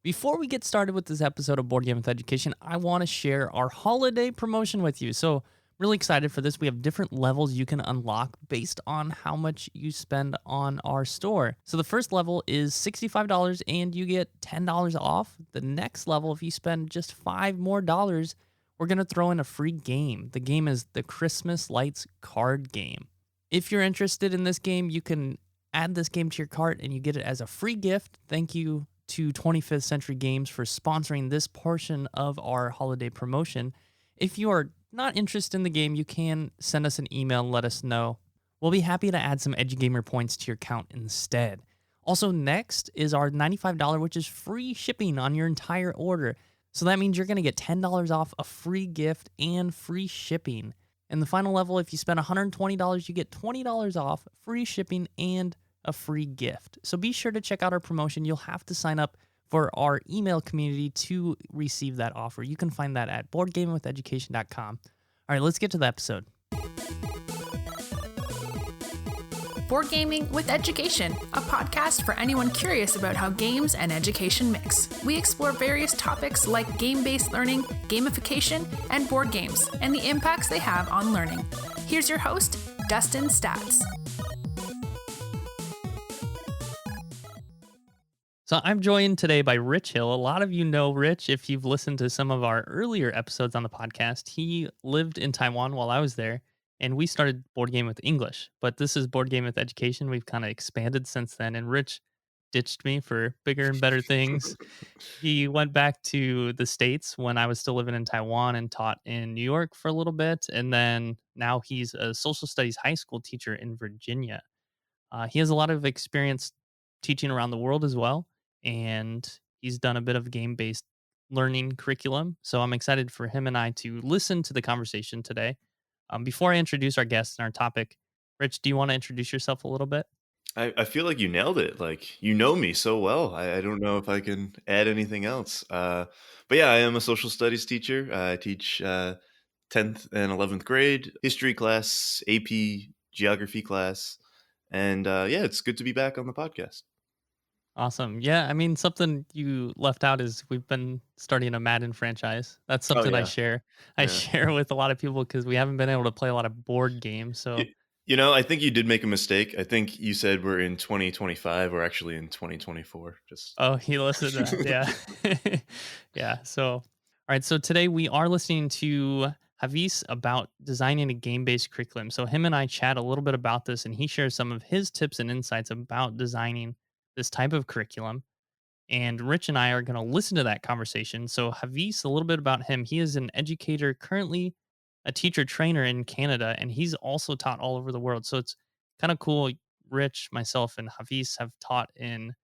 Before we get started with this episode of Board Game with Education, I want to share our holiday promotion with you. So, really excited for this. We have different levels you can unlock based on how much you spend on our store. So, the first level is $65 and you get $10 off. The next level, if you spend just $5 more, we're going to throw in a free game. The game is the Christmas Lights card game. If you're interested in this game, you can add this game to your cart and you get it as a free gift. Thank you to 25th Century Games for sponsoring this portion of our holiday promotion. If you are not interested in the game, you can send us an email and let us know. We'll be happy to add some EduGamer points to your account instead. Also, next is our $95, which is free shipping on your entire order. So that means you're going to get $10 off, a free gift, and free shipping. And the final level, if you spend $120, you get $20 off, free shipping, and a free gift. So be sure to check out our promotion. You'll have to sign up for our email community to receive that offer. You can find that at boardgamingwitheducation.com. All right, let's get to the episode. Board Gaming with Education, a podcast for anyone curious about how games and education mix. We explore various topics like game-based learning, gamification, and board games, and the impacts they have on learning. Here's your host, Dustin Stats. So I'm joined today by Rich Hill. A lot of you know Rich if you've listened to some of our earlier episodes on the podcast. He lived in Taiwan while I was there, and we started Board Game with English. But this is Board Game with Education. We've kind of expanded since then, and Rich ditched me for bigger and better things. He went back to the States when I was still living in Taiwan and taught in New York for a little bit. And then now he's a social studies high school teacher in Virginia. He has a lot of experience teaching around the world as well, and he's done a bit of game-based learning curriculum. So I'm excited for him and I to listen to the conversation today. Before I introduce our guest and our topic, Rich, do you want to introduce yourself a little bit? I feel like you nailed it. Like, you know me so well. I don't know if I can add anything else. But yeah, I am a social studies teacher. I teach 10th and 11th grade history class, AP geography class. And yeah, it's good to be back on the podcast. Awesome. Yeah, I mean, something you left out is we've been starting a Madden franchise. That's Oh, something I yeah. share. I Yeah. share with a lot of people because we haven't been able to play a lot of board games. So, I think you did make a mistake. I think you said we're in 2025. We're actually in 2024. Just oh, he listened to that. Yeah. Yeah. So, all right. So today we are listening to Hafiz about designing a game based curriculum. So, him and I chat a little bit about this, and he shares some of his tips and insights about designing this type of curriculum. And Rich and I are going to listen to that conversation. So, Hafiz, a little bit about him. He is an educator, currently a teacher trainer in Canada, and he's also taught all over the world. So, it's kind of cool. Rich, myself, and Hafiz have taught in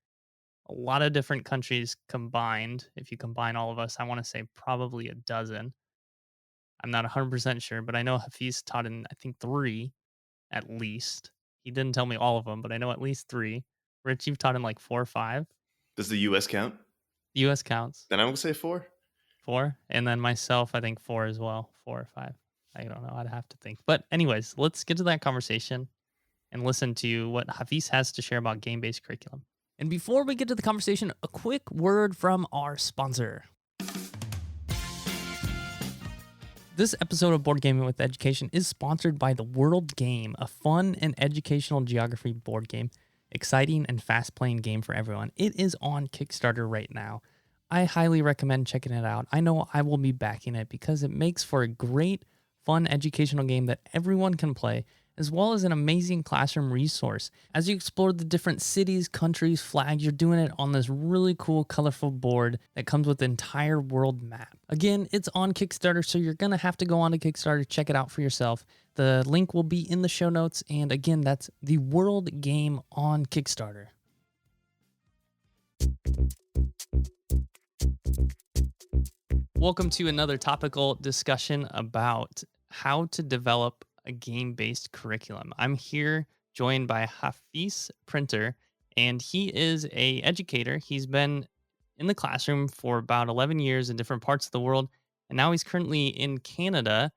a lot of different countries combined. If you combine all of us, I want to say probably a dozen. I'm not 100% sure, but I know Hafiz taught in, I think, three at least. He didn't tell me all of them, but I know at least three. Rich, you've taught in like 4 or 5. does the US count? US counts. Then I will say 4. 4. And then myself, I think 4 as well. 4 or 5. I don't know. I'd have to think. But anyways, let's get to that conversation and listen to what Hafiz has to share about game-based curriculum. And before we get to the conversation, a quick word from our sponsor. This episode of Board Gaming with Education is sponsored by the World Game, a fun and educational geography board game. Exciting and fast-playing game for everyone. It is on Kickstarter right now. I highly recommend checking it out. I know I will be backing it because it makes for a great, fun educational game that everyone can play, as well as an amazing classroom resource. As you explore the different cities, countries, flags, you're doing it on this really cool, colorful board that comes with the entire world map. Again, it's on Kickstarter, so you're going to have to go on to Kickstarter, check it out for yourself. The link will be in the show notes, and again, that's the World Game on Kickstarter. Welcome to another topical discussion about how to develop a game-based curriculum. I'm here joined by Hafiz Printer, and he is a educator. He's been in the classroom for about 11 years in different parts of the world, and now he's currently in Canada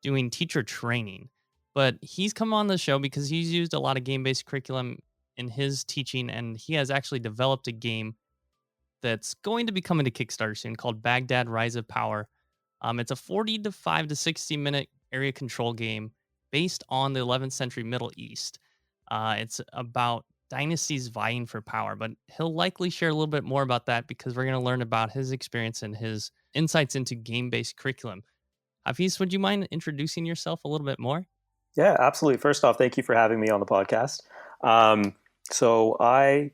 doing teacher training. But he's come on the show because he's used a lot of game-based curriculum in his teaching, and he has actually developed a game that's going to be coming to Kickstarter soon called Baghdad Rise of Power. It's a 40 to 5 to 60 minute area control game based on the 11th century Middle East. It's about dynasties vying for power, but he'll likely share a little bit more about that because we're going to learn about his experience and his insights into game based curriculum. Hafiz, would you mind introducing yourself a little bit more? Yeah, absolutely. First off, thank you for having me on the podcast. Um, so I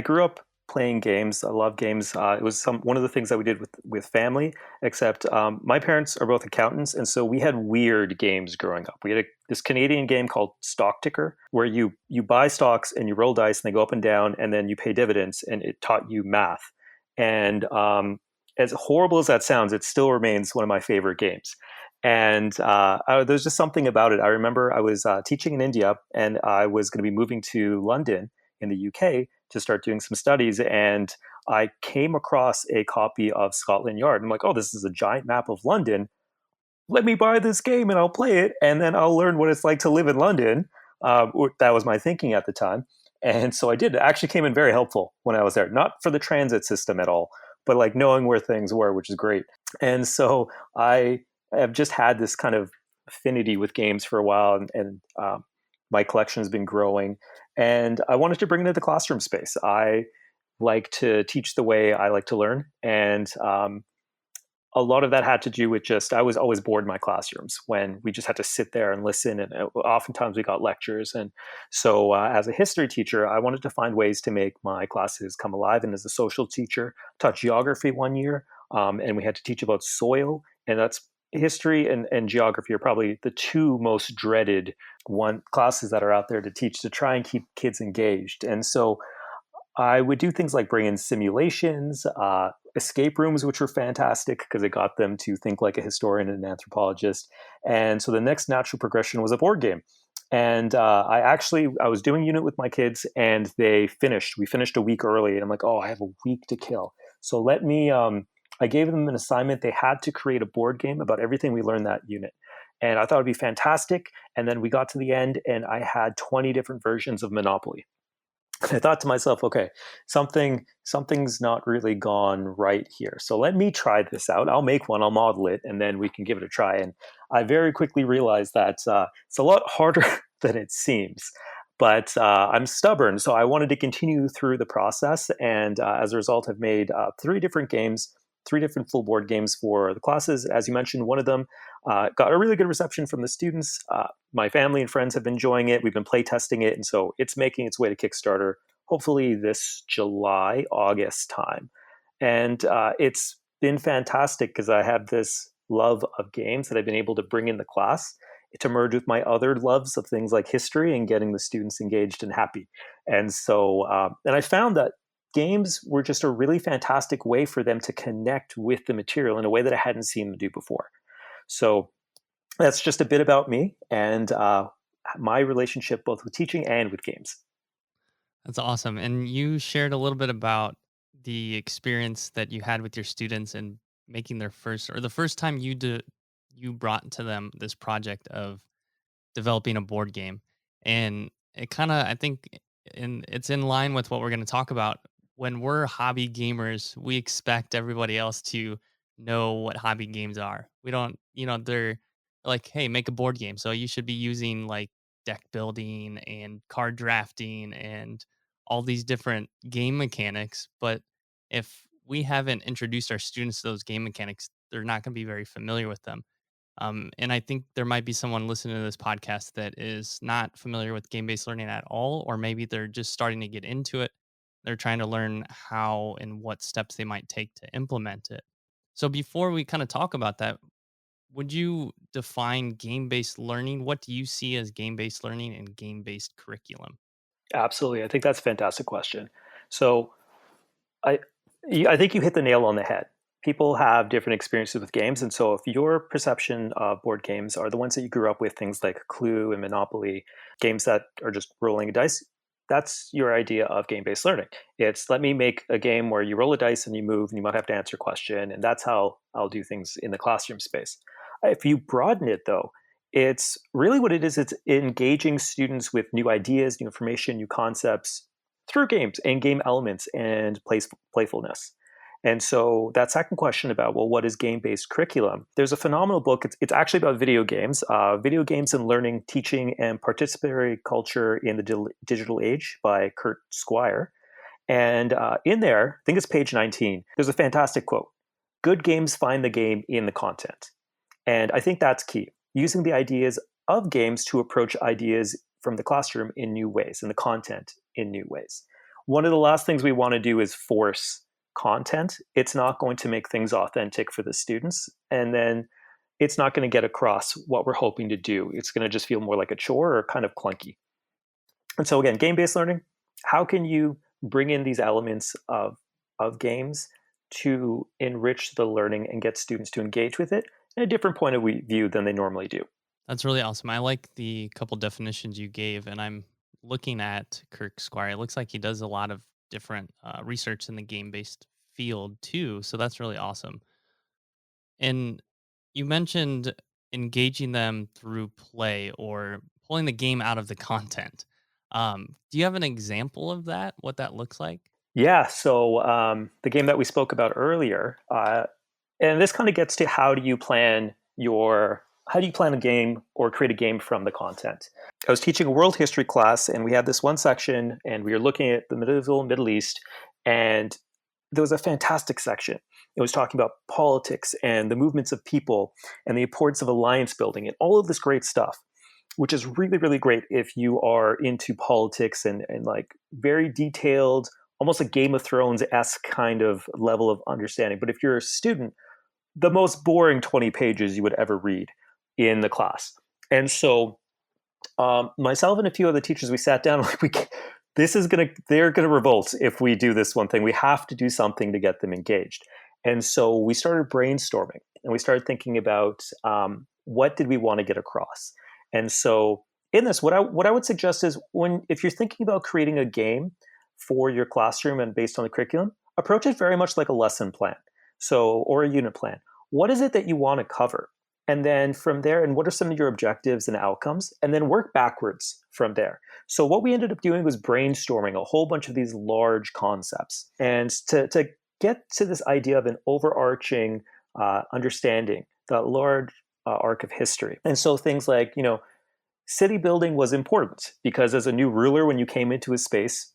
grew up playing games. I love games. It was one of the things that we did with family. Except my parents are both accountants, and so we had weird games growing up. We had this Canadian game called Stock Ticker, where you buy stocks and you roll dice, and they go up and down, and then you pay dividends, and it taught you math. And as horrible as that sounds, it still remains one of my favorite games. And there's just something about it. I remember I was teaching in India, and I was going to be moving to London in the UK to start doing some studies. And I came across a copy of Scotland Yard. I'm like, oh, this is a giant map of London. Let me buy this game and I'll play it, and then I'll learn what it's like to live in London. That was my thinking at the time. And so I did. It actually came in very helpful when I was there, not for the transit system at all, but like knowing where things were, which is great. And so I've just had this kind of affinity with games for a while, and my collection has been growing. And I wanted to bring it into the classroom space. I like to teach the way I like to learn, and a lot of that had to do with just I was always bored in my classrooms when we just had to sit there and listen, and oftentimes we got lectures. And so as a history teacher, I wanted to find ways to make my classes come alive. And as a social teacher, taught geography one year, and we had to teach about soil, and that's history and geography are probably the two most dreaded classes that are out there to teach to try and keep kids engaged. And so I would do things like bring in simulations, escape rooms, which were fantastic because it got them to think like a historian and an anthropologist. And so the next natural progression was a board game. And I was doing unit with my kids, and they finished. We finished a week early, and I'm like, oh, I have a week to kill. So let me. I gave them an assignment. They had to create a board game about everything we learned that unit. And I thought it'd be fantastic. And then we got to the end, and I had 20 different versions of Monopoly. And I thought to myself, okay, something's not really gone right here. So let me try this out. I'll make one, I'll model it, and then we can give it a try. And I very quickly realized that it's a lot harder than it seems. But I'm stubborn, so I wanted to continue through the process. And as a result, I've made 3 different games, 3 different full board games for the classes. As you mentioned, one of them got a really good reception from the students. My family and friends have been enjoying it. We've been play testing it. And so it's making its way to Kickstarter, hopefully this July, August time. And it's been fantastic because I have this love of games that I've been able to bring in the class to merge with my other loves of things like history and getting the students engaged and happy. And so, and I found that games were just a really fantastic way for them to connect with the material in a way that I hadn't seen them do before. So that's just a bit about me and my relationship both with teaching and with games. That's awesome. And you shared a little bit about the experience that you had with your students and making their first or the first time you brought to them this project of developing a board game. And it kind of I think it's in line with what we're going to talk about. When we're hobby gamers, we expect everybody else to know what hobby games are. We don't, they're like, hey, make a board game. So you should be using like deck building and card drafting and all these different game mechanics. But if we haven't introduced our students to those game mechanics, they're not going to be very familiar with them. And I think there might be someone listening to this podcast that is not familiar with game based learning at all, or maybe they're just starting to get into it. They're trying to learn how and what steps they might take to implement it. So before we kind of talk about that, would you define game-based learning? What do you see as game-based learning and game-based curriculum? Absolutely. I think that's a fantastic question. So I I think you hit the nail on the head. People have different experiences with games. And so if your perception of board games are the ones that you grew up with, things like Clue and Monopoly, games that are just rolling a dice, that's your idea of game-based learning. It's let me make a game where you roll a dice and you move and you might have to answer a question. And that's how I'll do things in the classroom space. If you broaden it though, it's really what it is. It's engaging students with new ideas, new information, new concepts through games and game elements and playfulness. And so that second question about, well, what is game-based curriculum? There's a phenomenal book. It's actually about video games and learning, teaching, and participatory culture in the digital age by Kurt Squire. And in there, I think it's page 19, there's a fantastic quote. Good games find the game in the content. And I think that's key. Using the ideas of games to approach ideas from the classroom in new ways, and the content in new ways. One of the last things we want to do is force content. It's not going to make things authentic for the students. And then it's not going to get across what we're hoping to do. It's going to just feel more like a chore or kind of clunky. And so again, game-based learning, how can you bring in these elements of games to enrich the learning and get students to engage with it in a different point of view than they normally do? That's really awesome. I like the couple definitions you gave, and I'm looking at Kirk Squire. It looks like he does a lot of different research in the game-based field too. So that's really awesome. And you mentioned engaging them through play or pulling the game out of the content. Do you have an example of that? What that looks like? Yeah. So the game that we spoke about earlier, and this kind of gets to how do you plan a game or create a game from the content? I was teaching a world history class, and we had this one section, and we were looking at the medieval Middle East, and there was a fantastic section. It was talking about politics and the movements of people and the importance of alliance building and all of this great stuff, which is really, really great if you are into politics and like very detailed, almost a Game of Thrones-esque kind of level of understanding. But if you're a student, the most boring 20 pages you would ever read in the class. And so myself and a few other teachers, we sat down like, they're gonna revolt if we do this one thing. We have to do something to get them engaged. And so we started brainstorming, and we started thinking about what did we want to get across. And so in this, what I would suggest is if you're thinking about creating a game for your classroom and based on the curriculum, approach it very much like a lesson plan, or a unit plan. What is it that you want to cover? And then from there, and what are some of your objectives and outcomes? And then work backwards from there. So what we ended up doing was brainstorming a whole bunch of these large concepts, and to get to this idea of an overarching understanding, that large arc of history. And so things like, city building was important because as a new ruler, when you came into a space,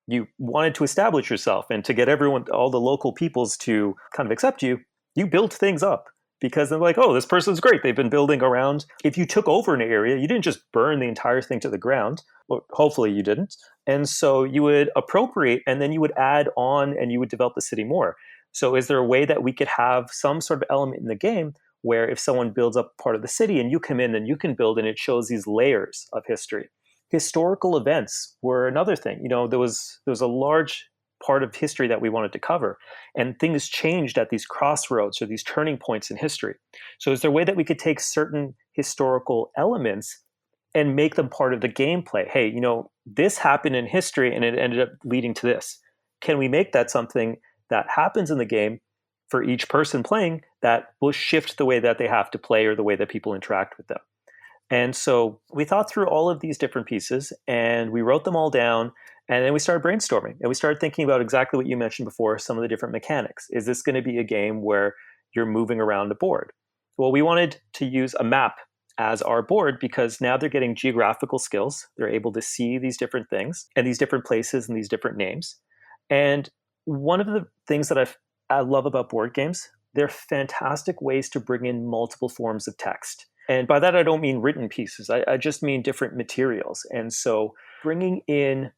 you wanted to establish yourself, and to get all the local peoples to kind of accept you, you built things up. Because they're like, oh, this person's great. They've been building around. If you took over an area, you didn't just burn the entire thing to the ground. Well, hopefully you didn't. And so you would appropriate, and then you would add on, and you would develop the city more. So is there a way that we could have some sort of element in the game where if someone builds up part of the city and you come in and you can build, and it shows these layers of history? Historical events were another thing. There was a large part of history that we wanted to cover, and things changed at these crossroads or these turning points in history. So is there a way that we could take certain historical elements and make them part of the gameplay? Hey, this happened in history and it ended up leading to this. Can we make that something that happens in the game for each person playing that will shift the way that they have to play or the way that people interact with them? And so we thought through all of these different pieces, and we wrote them all down. And then we started brainstorming, and we started thinking about exactly what you mentioned before, some of the different mechanics. Is this going to be a game where you're moving around a board? Well, we wanted to use a map as our board because now they're getting geographical skills. They're able to see these different things and these different places and these different names. And one of the things that I love about board games, they're fantastic ways to bring in multiple forms of text. And by that, I don't mean written pieces. I just mean different materials. And so bringing in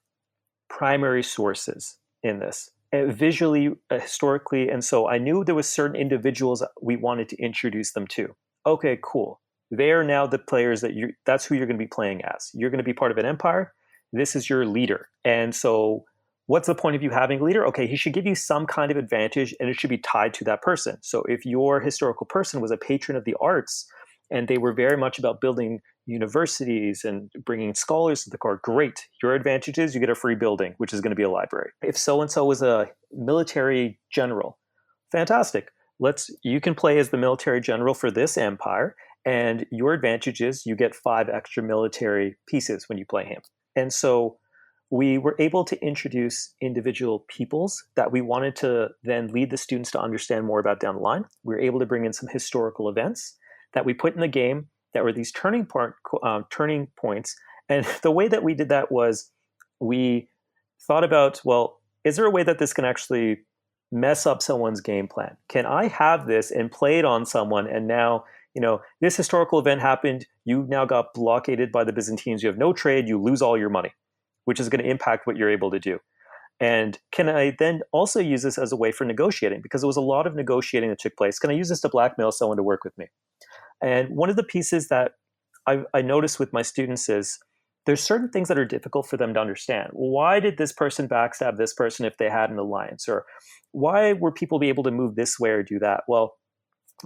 primary sources in this, visually, historically. And so I knew there was certain individuals we wanted to introduce them to. Okay, cool. They are now the players that's who you're going to be playing as. You're going to be part of an empire. This is your leader. And so what's the point of you having a leader? Okay, he should give you some kind of advantage, and it should be tied to that person. So if your historical person was a patron of the arts, and they were very much about building universities and bringing scholars to the court, great. Your advantage is you get a free building, which is going to be a library. If so-and-so was a military general, fantastic. You can play as the military general for this empire, and your advantage is you get 5 extra military pieces when you play him. And so we were able to introduce individual peoples that we wanted to then lead the students to understand more about down the line. We were able to bring in some historical events that we put in the game that were these turning points. And the way that we did that was we thought about, well, is there a way that this can actually mess up someone's game plan? Can I have this and play it on someone, and now, this historical event happened, you now got blockaded by the Byzantines, you have no trade, you lose all your money, which is going to impact what you're able to do. And can I then also use this as a way for negotiating? Because there was a lot of negotiating that took place. Can I use this to blackmail someone to work with me? And one of the pieces that I noticed with my students is there's certain things that are difficult for them to understand. Why did this person backstab this person if they had an alliance? Or why were people be able to move this way or do that? Well,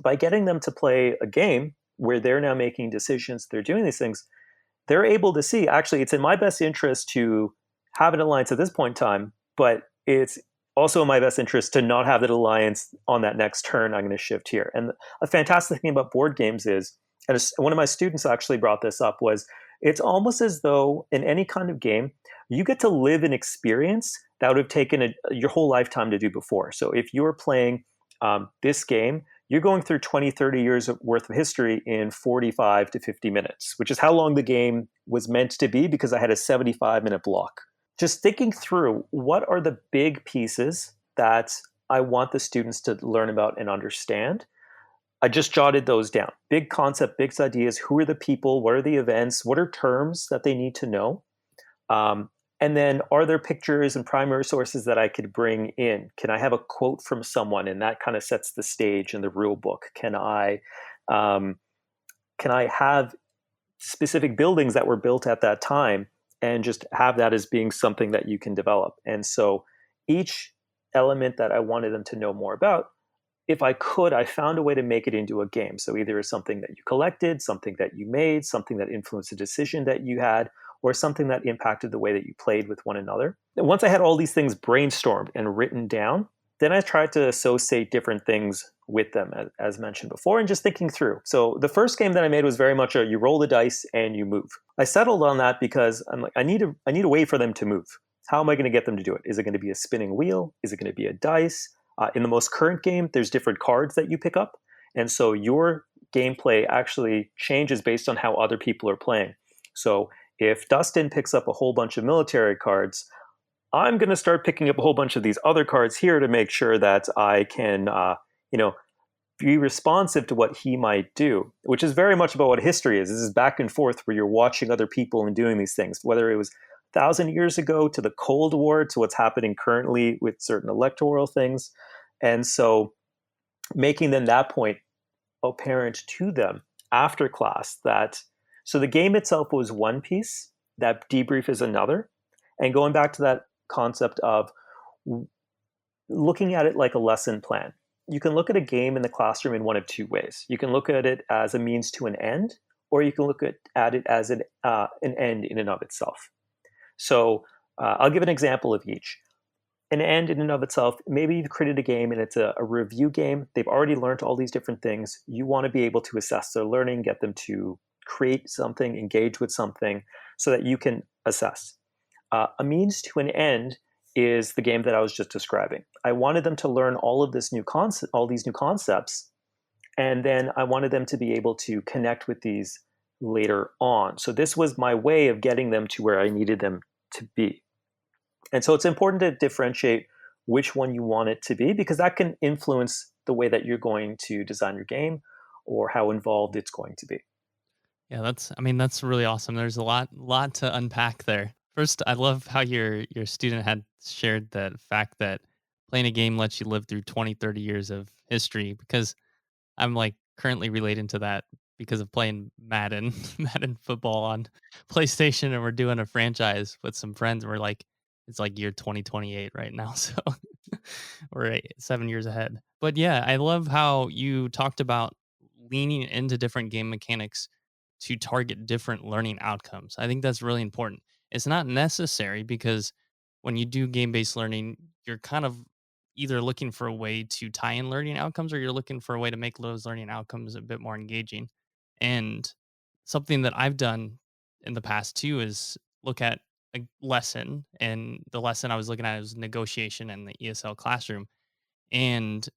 by getting them to play a game where they're now making decisions, they're doing these things, they're able to see, actually, it's in my best interest to have an alliance at this point in time, but it's also in my best interest to not have that alliance on that next turn. I'm going to shift here. And a fantastic thing about board games is, and one of my students actually brought this up, was it's almost as though in any kind of game, you get to live an experience that would have taken your whole lifetime to do before. So if you're playing this game, you're going through 20, 30 years worth of history in 45 to 50 minutes, which is how long the game was meant to be, because I had a 75-minute block. Just thinking through what are the big pieces that I want the students to learn about and understand. I just jotted those down. Big concept, big ideas. Who are the people? What are the events? What are terms that they need to know? And then are there pictures and primary sources that I could bring in? Can I have a quote from someone? And that kind of sets the stage in the rule book. Can I have specific buildings that were built at that time and just have that as being something that you can develop? And so each element that I wanted them to know more about, if I could, I found a way to make it into a game. So either it's something that you collected, something that you made, something that influenced a decision that you had, or something that impacted the way that you played with one another. And once I had all these things brainstormed and written down, then I tried to associate different things with them, as mentioned before, and just thinking through. So the first game that I made was very much you roll the dice and you move. I settled on that because I'm like, I need a way for them to move. How am I going to get them to do it? Is it going to be a spinning wheel? Is it going to be a dice? In the most current game, there's different cards that you pick up. And so your gameplay actually changes based on how other people are playing. So if Dustin picks up a whole bunch of military cards, I'm going to start picking up a whole bunch of these other cards here to make sure that I can, be responsive to what he might do, which is very much about what history is. This is back and forth where you're watching other people and doing these things, whether it was 1,000 years ago to the Cold War to what's happening currently with certain electoral things. And so making them that point apparent to them after class so the game itself was one piece, that debrief is another. And going back to that concept of looking at it like a lesson plan. You can look at a game in the classroom in one of two ways. You can look at it as a means to an end, or you can look at it as an end in and of itself. So I'll give an example of each. An end in and of itself, maybe you've created a game and it's a review game. They've already learned all these different things. You want to be able to assess their learning, get them to create something, engage with something so that you can assess. A means to an end is the game that I was just describing. I wanted them to learn all these new concepts, and then I wanted them to be able to connect with these later on. So this was my way of getting them to where I needed them to be. And so it's important to differentiate which one you want it to be, because that can influence the way that you're going to design your game or how involved it's going to be. Yeah, that's really awesome. There's a lot to unpack there. First, I love how your student had shared the fact that playing a game lets you live through 20, 30 years of history, because I'm like currently relating to that because of playing Madden, Madden football on PlayStation, and we're doing a franchise with some friends, and we're like, it's like year 2028 right now. So we're 7 years ahead. But yeah, I love how you talked about leaning into different game mechanics to target different learning outcomes. I think that's really important. It's not necessary, because when you do game-based learning, you're kind of either looking for a way to tie in learning outcomes, or you're looking for a way to make those learning outcomes a bit more engaging. And something that I've done in the past too is look at a lesson, and the lesson I was looking at was negotiation in the ESL classroom, and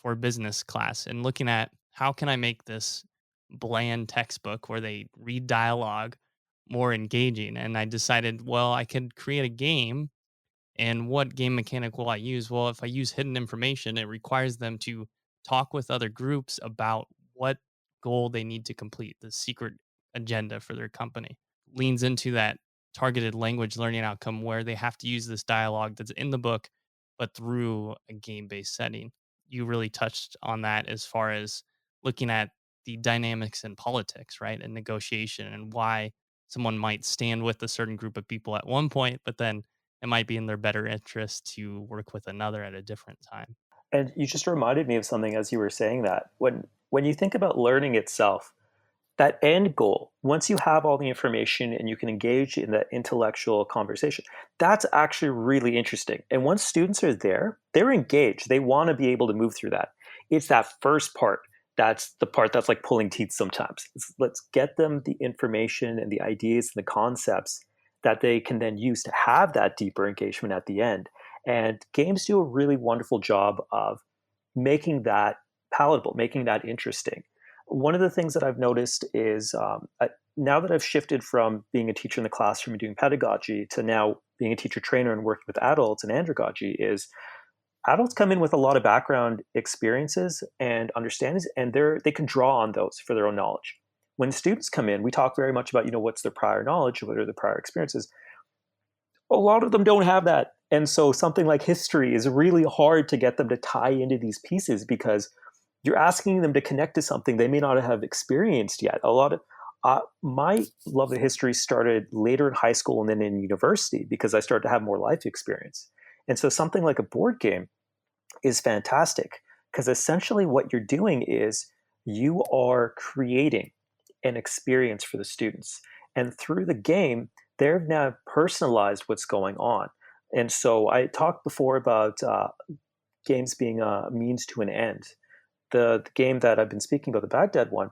for business class, and looking at how can I make this bland textbook where they read dialogue more engaging. And I decided, well, I could create a game. And what game mechanic will I use? Well, if I use hidden information, it requires them to talk with other groups about what goal they need to complete, the secret agenda for their company. Leans into that targeted language learning outcome where they have to use this dialogue that's in the book, but through a game based setting. You really touched on that as far as looking at the dynamics in politics, right? And negotiation, and why someone might stand with a certain group of people at one point, but then it might be in their better interest to work with another at a different time. And you just reminded me of something as you were saying that. When you think about learning itself, that end goal, once you have all the information and you can engage in that intellectual conversation, that's actually really interesting. And once students are there, they're engaged. They want to be able to move through that. It's that first part. That's the part that's like pulling teeth sometimes. Let's get them the information and the ideas and the concepts that they can then use to have that deeper engagement at the end. And games do a really wonderful job of making that palatable, making that interesting. One of the things that I've noticed is now that I've shifted from being a teacher in the classroom and doing pedagogy to now being a teacher trainer and working with adults in andragogy, is adults come in with a lot of background experiences and understandings, and they can draw on those for their own knowledge. When students come in, we talk very much about, what's their prior knowledge, what are their prior experiences. A lot of them don't have that. And so something like history is really hard to get them to tie into these pieces because you're asking them to connect to something they may not have experienced yet. A lot of my love of history started later in high school and then in university because I started to have more life experience. And so something like a board game is fantastic because essentially what you're doing is you are creating an experience for the students. And through the game, they've now personalized what's going on. And so I talked before about games being a means to an end. The game that I've been speaking about, the Baghdad one,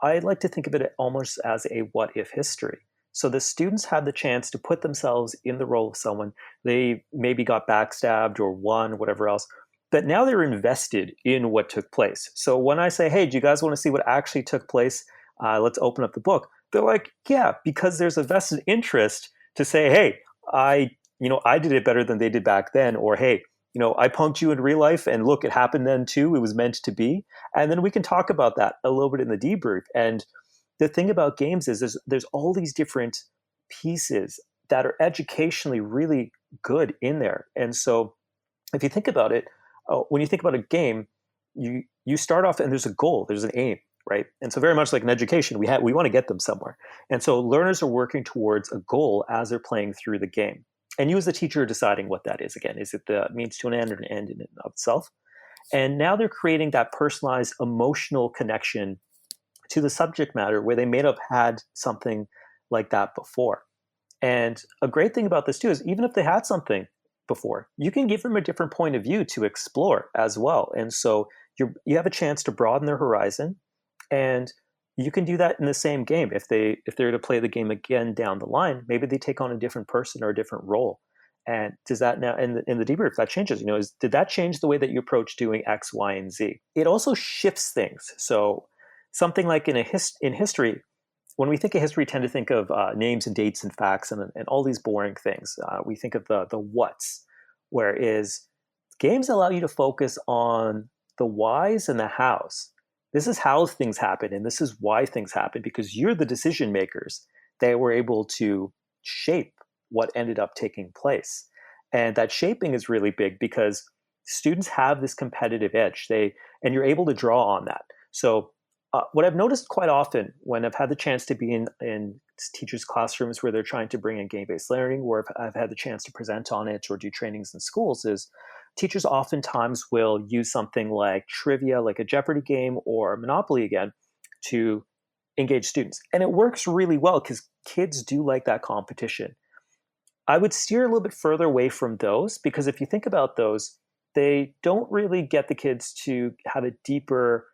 I like to think of it almost as a what if history. So the students had the chance to put themselves in the role of someone. They maybe got backstabbed or won, whatever else. But now they're invested in what took place. So when I say, hey, do you guys want to see what actually took place? Let's open up the book. They're like, yeah, because there's a vested interest to say, hey, I did it better than they did back then. Or, hey, I punked you in real life and look, it happened then too. It was meant to be. And then we can talk about that a little bit in the debrief. And the thing about games is there's all these different pieces that are educationally really good in there. And so if you think about it, when you think about a game, you start off and there's a goal, there's an aim, right? And so very much like in education, we want to get them somewhere. And so learners are working towards a goal as they're playing through the game. And you as the teacher are deciding what that is. Again, is it the means to an end or an end in and of itself? And now they're creating that personalized emotional connection to the subject matter where they may not have had something like that before. And a great thing about this too is even if they had something before, you can give them a different point of view to explore as well. And so you have a chance to broaden their horizon, and you can do that in the same game. If they're to play the game again down the line, maybe they take on a different person or a different role. And does that now in the debrief that changes? Did that change the way that you approach doing X, Y, and Z? It also shifts things. So something like in history, when we think of history, we tend to think of names and dates and facts and all these boring things. We think of the what's, whereas games allow you to focus on the whys and the hows. This is how things happen, and this is why things happen, because you're the decision makers that were able to shape what ended up taking place. And that shaping is really big because students have this competitive edge. And you're able to draw on that. So what I've noticed quite often when I've had the chance to be in teachers' classrooms where they're trying to bring in game-based learning, or if I've had the chance to present on it or do trainings in schools, is teachers oftentimes will use something like trivia, like a Jeopardy game or Monopoly again, to engage students. And it works really well because kids do like that competition. I would steer a little bit further away from those because if you think about those, they don't really get the kids to have a deeper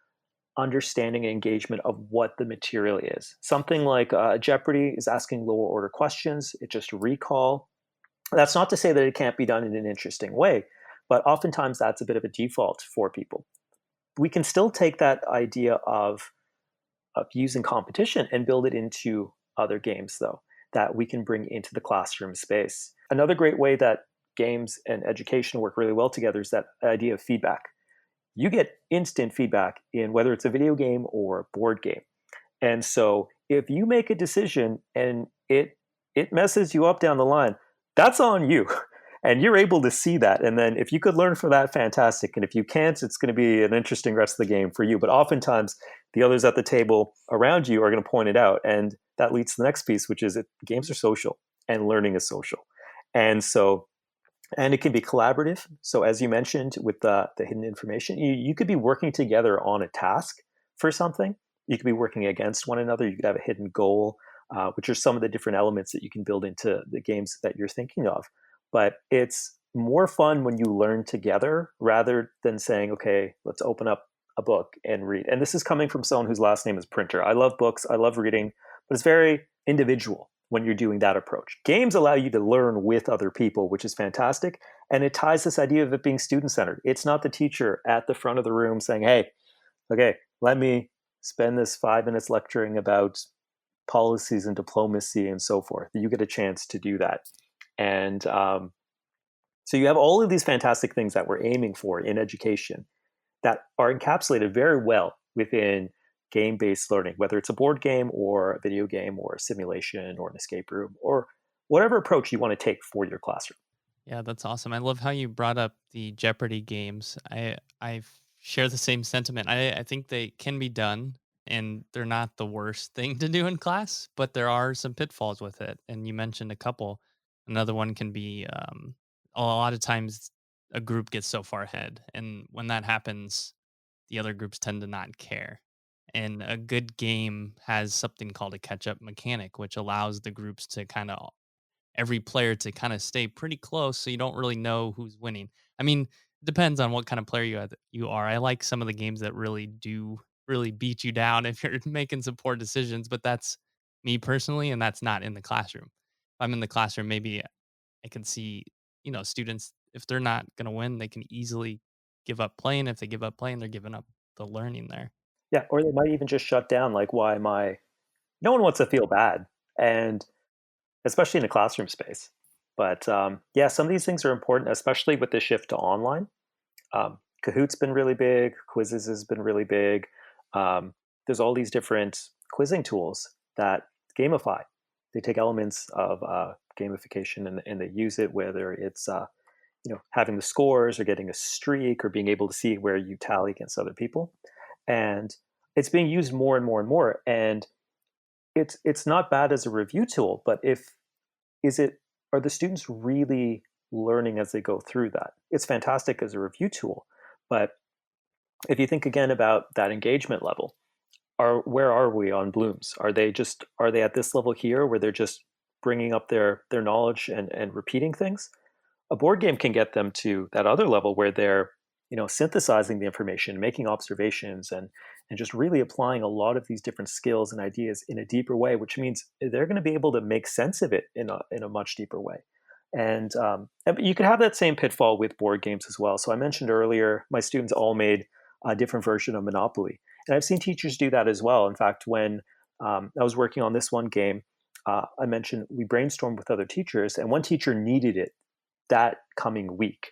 understanding and engagement of what the material is. Something like Jeopardy is asking lower order questions, it's just recall. That's not to say that it can't be done in an interesting way, but oftentimes that's a bit of a default for people. We can still take that idea of using competition and build it into other games, though, that we can bring into the classroom space. Another great way that games and education work really well together is that idea of feedback. You get instant feedback in whether it's a video game or a board game. And so if you make a decision and it messes you up down the line, that's on you. And you're able to see that. And then if you could learn from that, fantastic. And if you can't, it's going to be an interesting rest of the game for you. But oftentimes the others at the table around you are going to point it out. And that leads to the next piece, which is that games are social and learning is social. And so and it can be collaborative. So as you mentioned with the hidden information, you could be working together on a task for something. You could be working against one another. You could have a hidden goal, which are some of the different elements that you can build into the games that you're thinking of. But it's more fun when you learn together rather than saying, okay, let's open up a book and read. And this is coming from someone whose last name is Printer. I love books, I love reading, but it's very individual when you're doing that approach. Games allow you to learn with other people, which is fantastic. And it ties this idea of it being student-centered. It's not the teacher at the front of the room saying, hey, okay, let me spend this 5 minutes lecturing about policies and diplomacy and so forth. You get a chance to do that. And so you have all of these fantastic things that we're aiming for in education that are encapsulated very well within game-based learning, whether it's a board game or a video game or a simulation or an escape room or whatever approach you want to take for your classroom. Yeah, that's awesome. I love how you brought up the Jeopardy games. I share the same sentiment. I think they can be done and they're not the worst thing to do in class, but there are some pitfalls with it. And you mentioned a couple. Another one can be a lot of times a group gets so far ahead. And when that happens, the other groups tend to not care. And a good game has something called a catch up mechanic, which allows the groups to kind of every player to kind of stay pretty close so you don't really know who's winning. I mean, it depends on what kind of player you are. I like some of the games that really do really beat you down if you're making some poor decisions, but that's me personally, and that's not in the classroom. If I'm in the classroom, maybe I can see, students, if they're not going to win, they can easily give up playing. If they give up playing, they're giving up the learning there. Yeah, or they might even just shut down, like, why am I? No one wants to feel bad. And especially in a classroom space. But yeah, some of these things are important, especially with the shift to online. Kahoot's been really big. Quizzes has been really big. There's all these different quizzing tools that gamify. They take elements of gamification and they use it, whether it's having the scores or getting a streak or being able to see where you tally against other people. And it's being used more and more and more. And it's not bad as a review tool, but are the students really learning as they go through that? It's fantastic as a review tool, but if you think again about that engagement level, where are we on Bloom's? Are they at this level here where they're just bringing up their knowledge and repeating things? A board game can get them to that other level where they're synthesizing the information, making observations, and just really applying a lot of these different skills and ideas in a deeper way, which means they're going to be able to make sense of it in a much deeper way. And you could have that same pitfall with board games as well. So I mentioned earlier, my students all made a different version of Monopoly, and I've seen teachers do that as well. In fact, when I was working on this one game, I mentioned we brainstormed with other teachers, and one teacher needed it that coming week.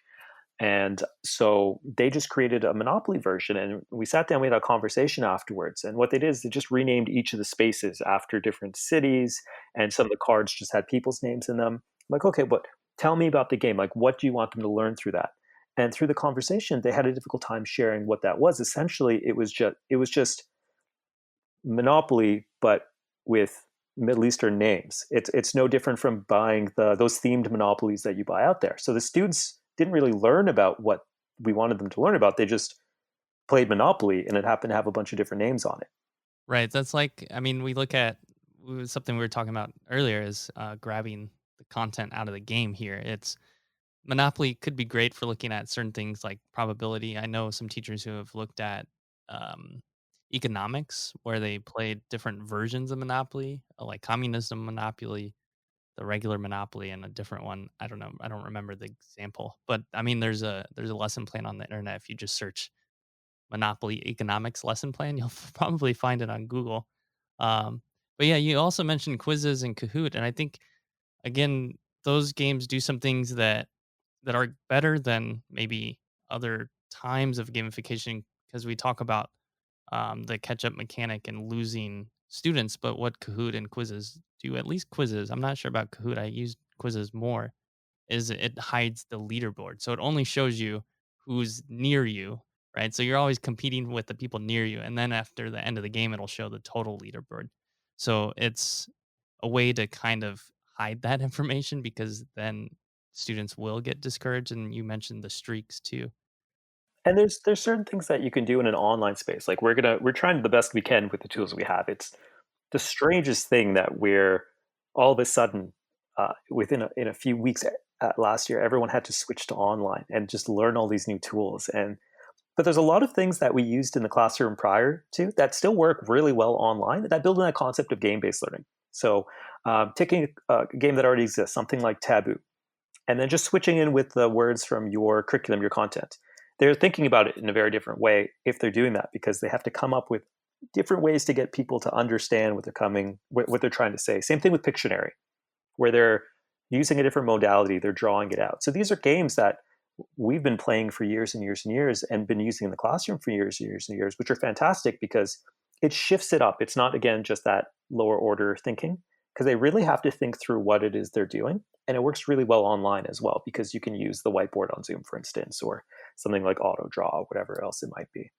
And so they just created a Monopoly version, and we sat down, we had a conversation afterwards. And what they did is they just renamed each of the spaces after different cities, and some of the cards just had people's names in them. I'm like, okay, but tell me about the game. Like, what do you want them to learn through that? And through the conversation, they had a difficult time sharing what that was. Essentially, it was just Monopoly, but with Middle Eastern names. It's no different from buying those themed monopolies that you buy out there. So the students didn't really learn about what we wanted them to learn about. They just played Monopoly, and it happened to have a bunch of different names on it. Right. That's like, I mean, we look at something we were talking about earlier is grabbing the content out of the game here. It's Monopoly could be great for looking at certain things like probability. I know some teachers who have looked at economics, where they played different versions of Monopoly, like communism Monopoly, the regular Monopoly, and a different one. I don't know. I don't remember the example, but I mean, there's a lesson plan on the internet. If you just search Monopoly economics lesson plan, you'll probably find it on Google. Um, but yeah, you also mentioned quizzes and Kahoot, and I think again, those games do some things that are better than maybe other times of gamification because we talk about the catch up mechanic and losing students. But what Kahoot and quizzes do, at least quizzes, I'm not sure about Kahoot. I use quizzes more, is it hides the leaderboard. So it only shows you who's near you, right? So you're always competing with the people near you. And then after the end of the game, it'll show the total leaderboard. So it's a way to kind of hide that information because then students will get discouraged. And you mentioned the streaks too. And there's certain things that you can do in an online space. Like we're trying the best we can with the tools we have. It's the strangest thing that we're all of a sudden within in a few weeks last year, everyone had to switch to online and just learn all these new tools. And but there's a lot of things that we used in the classroom prior to that still work really well online that build on that concept of game-based learning. So taking a game that already exists, something like Taboo, and then just switching in with the words from your curriculum, your content. They're thinking about it in a very different way if they're doing that because they have to come up with different ways to get people to understand what they're trying to say. Same thing with Pictionary, where they're using a different modality, they're drawing it out. So these are games that we've been playing for years and years and years and been using in the classroom for years and years and years, which are fantastic because it shifts it up. It's not, again, just that lower order thinking, because they really have to think through what it is they're doing. And it works really well online as well, because you can use the whiteboard on Zoom, for instance, or something like auto draw, whatever else it might be.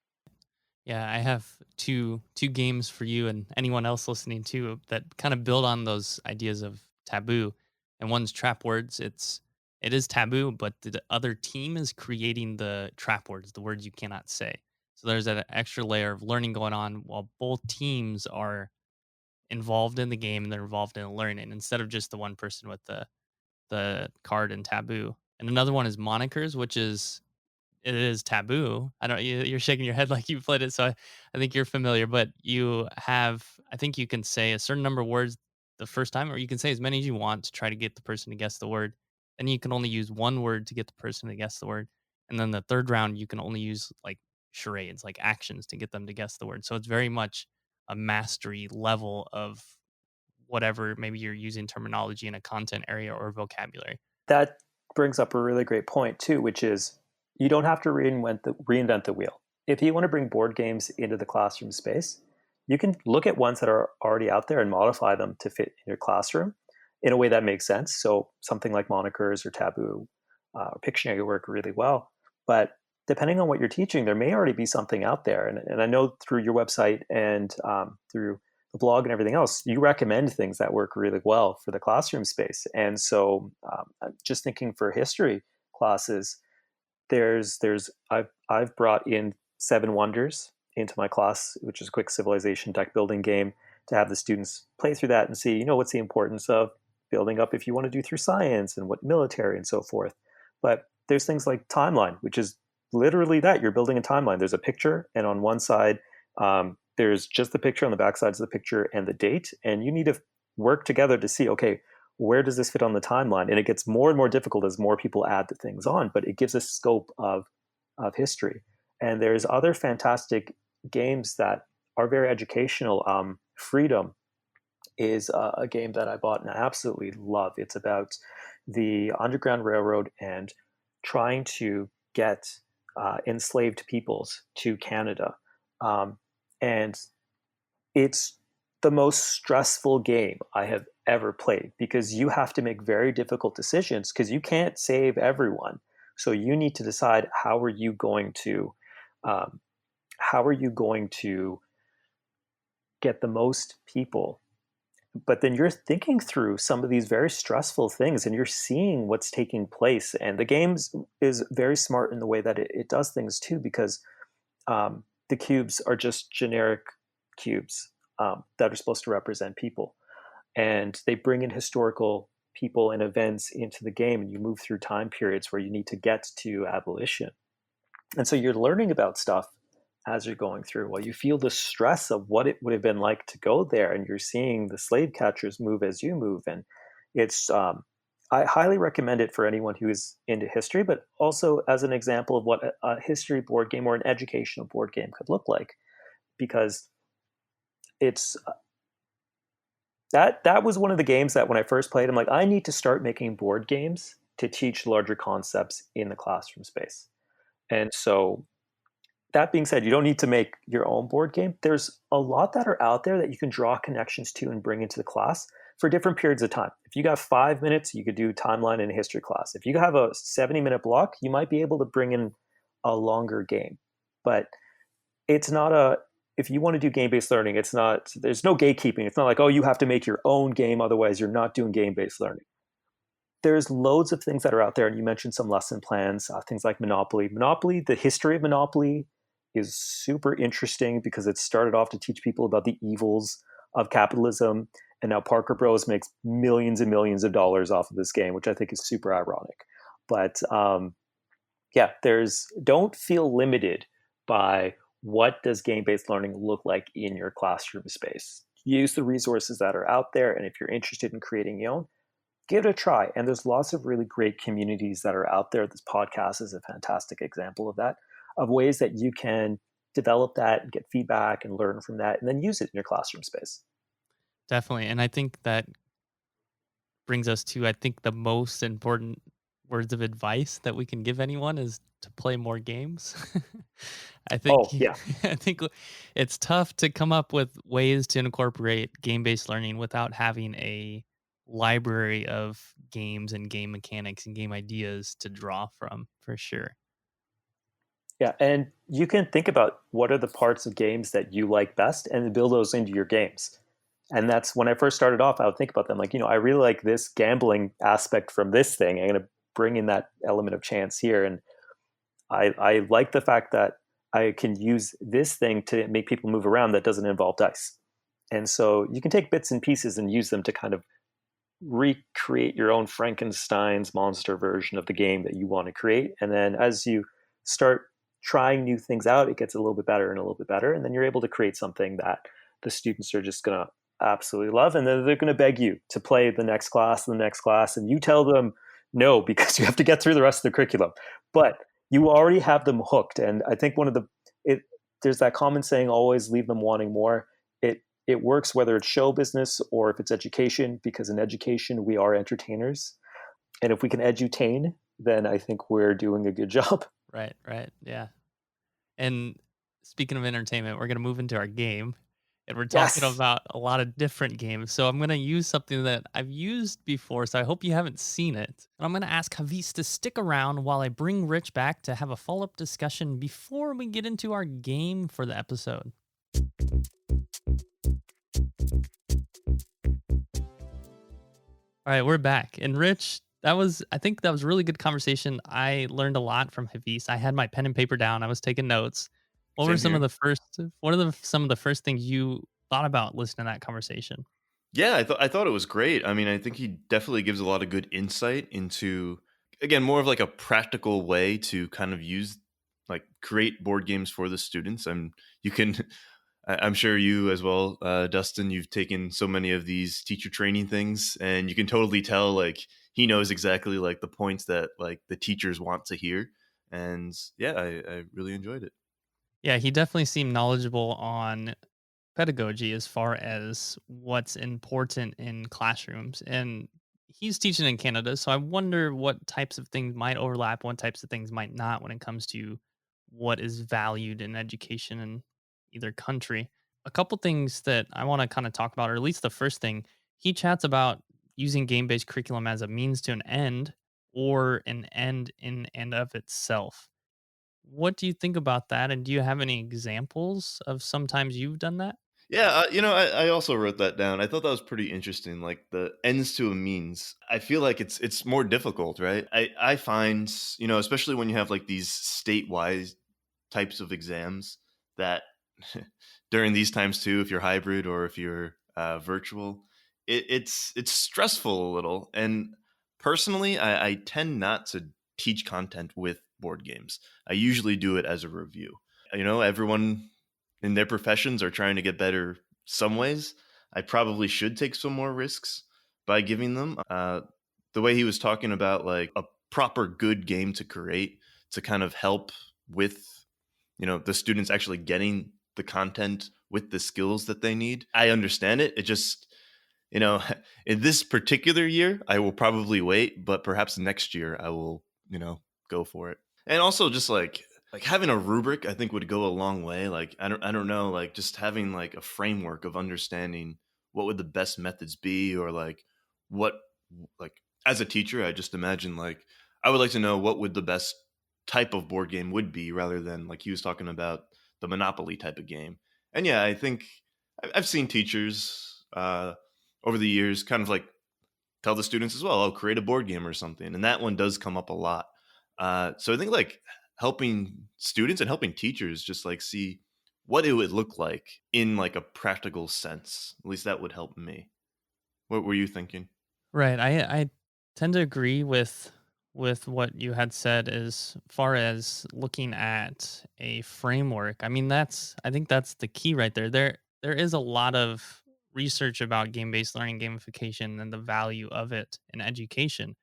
Yeah, I have two games for you and anyone else listening too that kind of build on those ideas of taboo. And one's trap words. It is taboo, but the other team is creating the trap words, the words you cannot say. So there's an extra layer of learning going on while both teams are involved in the game and they're involved in learning instead of just the one person with the card and taboo. And another one is monikers, which is it is taboo. I don't. You're shaking your head like you played it, so I think you're familiar. But you have, I think you can say a certain number of words the first time, or you can say as many as you want to try to get the person to guess the word. And you can only use one word to get the person to guess the word. And then the third round, you can only use like charades, like actions to get them to guess the word. So it's very much a mastery level of whatever maybe you're using terminology in a content area or vocabulary. That brings up a really great point too, which is you don't have to reinvent the wheel. If you want to bring board games into the classroom space, you can look at ones that are already out there and modify them to fit in your classroom in a way that makes sense. So something like monikers or taboo or Pictionary work really well. But depending on what you're teaching, there may already be something out there. And I know through your website and through the blog and everything else, you recommend things that work really well for the classroom space. And so I'm just thinking for history classes, I've brought in Seven Wonders into my class, which is a quick civilization deck building game, to have the students play through that and see, what's the importance of building up if you want to do through science and what military and so forth. But there's things like timeline, which is literally that you're building a timeline. There's a picture, and on one side, there's just the picture, on the back sides of the picture and the date, and you need to work together to see, okay, where does this fit on the timeline? And it gets more and more difficult as more people add the things on, but it gives a scope of history. And there's other fantastic games that are very educational. Freedom is a game that I bought and I absolutely love. It's about the Underground Railroad and trying to get enslaved peoples to Canada. And it's the most stressful game I have ever played because you have to make very difficult decisions because you can't save everyone. So you need to decide how are you going to get the most people. But then you're thinking through some of these very stressful things and you're seeing what's taking place. And the game is very smart in the way that it does things too, because the cubes are just generic cubes that are supposed to represent people. And they bring in historical people and events into the game, and you move through time periods where you need to get to abolition. And so you're learning about stuff as you're going through. Well, you feel the stress of what it would have been like to go there, and you're seeing the slave catchers move as you move, and it's I highly recommend it for anyone who is into history, but also as an example of what a history board game or an educational board game could look like, because it's that was one of the games that when I first played, I'm like, I need to start making board games to teach larger concepts in the classroom space. And so that being said, you don't need to make your own board game. There's a lot that are out there that you can draw connections to and bring into the class for different periods of time. If you got 5 minutes, you could do timeline in a history class. If you have a 70-minute block, you might be able to bring in a longer game. But it's not a if you want to do game-based learning, it's not there's no gatekeeping. It's not like, oh, you have to make your own game, otherwise you're not doing game-based learning. There's loads of things that are out there, and you mentioned some lesson plans, things like Monopoly. Monopoly, the history of Monopoly is super interesting because it started off to teach people about the evils of capitalism, and now Parker Bros makes millions and millions of dollars off of this game, which I think is super ironic. But yeah, don't feel limited by what does game-based learning look like in your classroom space. Use the resources that are out there, and if you're interested in creating your own, give it a try. And there's lots of really great communities that are out there. This podcast is a fantastic example of that, of ways that you can develop that and get feedback and learn from that, and then use it in your classroom space. Definitely. And I think that brings us to, I think, the most important words of advice that we can give anyone is to play more games. I think Oh, yeah. I think it's tough to come up with ways to incorporate game-based learning without having a library of games and game mechanics and game ideas to draw from, for sure. Yeah, and you can think about what are the parts of games that you like best and build those into your games. And that's when I first started off, I would think about them like, I really like this gambling aspect from this thing. I'm going to bring in that element of chance here. And I like the fact that I can use this thing to make people move around that doesn't involve dice. And so you can take bits and pieces and use them to kind of recreate your own Frankenstein's monster version of the game that you want to create. And then as you start trying new things out, it gets a little bit better and a little bit better. And then you're able to create something that the students are just going to absolutely love. And then they're going to beg you to play the next class, and you tell them no, because you have to get through the rest of the curriculum. But you already have them hooked. And I think there's that common saying, always leave them wanting more. It works whether it's show business or if it's education, because in education, we are entertainers. And if we can edutain, then I think we're doing a good job. Right, yeah. And speaking of entertainment, we're going to move into our game. And we're talking about a lot of different games. So I'm going to use something that I've used before, so I hope you haven't seen it. And I'm going to ask Hafiz to stick around while I bring Rich back to have a follow-up discussion before we get into our game for the episode. All right, we're back. And Rich, I think that was a really good conversation. I learned a lot from Hafiz. I had my pen and paper down. I was taking notes. What were some of the first things you thought about listening to that conversation? Yeah, I thought it was great. I mean, I think he definitely gives a lot of good insight into, again, more of like a practical way to kind of create board games for the students. And I'm sure you as well, Dustin, you've taken so many of these teacher training things, and you can totally tell like he knows exactly like the points that like the teachers want to hear. And yeah, I really enjoyed it. Yeah, he definitely seemed knowledgeable on pedagogy as far as what's important in classrooms. And he's teaching in Canada, so I wonder what types of things might overlap, what types of things might not when it comes to what is valued in education in either country. A couple things that I want to kind of talk about, or at least the first thing, he chats about using game-based curriculum as a means to an end or an end in and of itself. What do you think about that? And do you have any examples of sometimes you've done that? Yeah, I also wrote that down. I thought that was pretty interesting. Like the ends to a means. I feel like it's more difficult, right? I find, especially when you have like these statewide types of exams that during these times too, if you're hybrid or if you're virtual, it's stressful a little. And personally, I tend not to teach content with board games. I usually do it as a review. everyone in their professions are trying to get better some ways. I probably should take some more risks by giving them. The way he was talking about like a proper good game to create to kind of help with, the students actually getting the content with the skills that they need. I understand it. It just, you know, in this particular year, I will probably wait, but perhaps next year I will, go for it. And also just like having a rubric, I think would go a long way. Like I don't know, like just having like a framework of understanding what would the best methods be, or like what, like as a teacher, I just imagine like I would like to know what would the best type of board game would be, rather than like he was talking about the Monopoly type of game. And yeah, I think I've seen teachers over the years kind of like tell the students as well, "Oh, create a board game or something," and that one does come up a lot. So I think like helping students and helping teachers just like see what it would look like in like a practical sense. At least that would help me. What were you thinking? Right. I tend to agree with what you had said as far as looking at a framework. I mean, I think that's the key right there. There is a lot of research about game-based learning, gamification, and the value of it in education.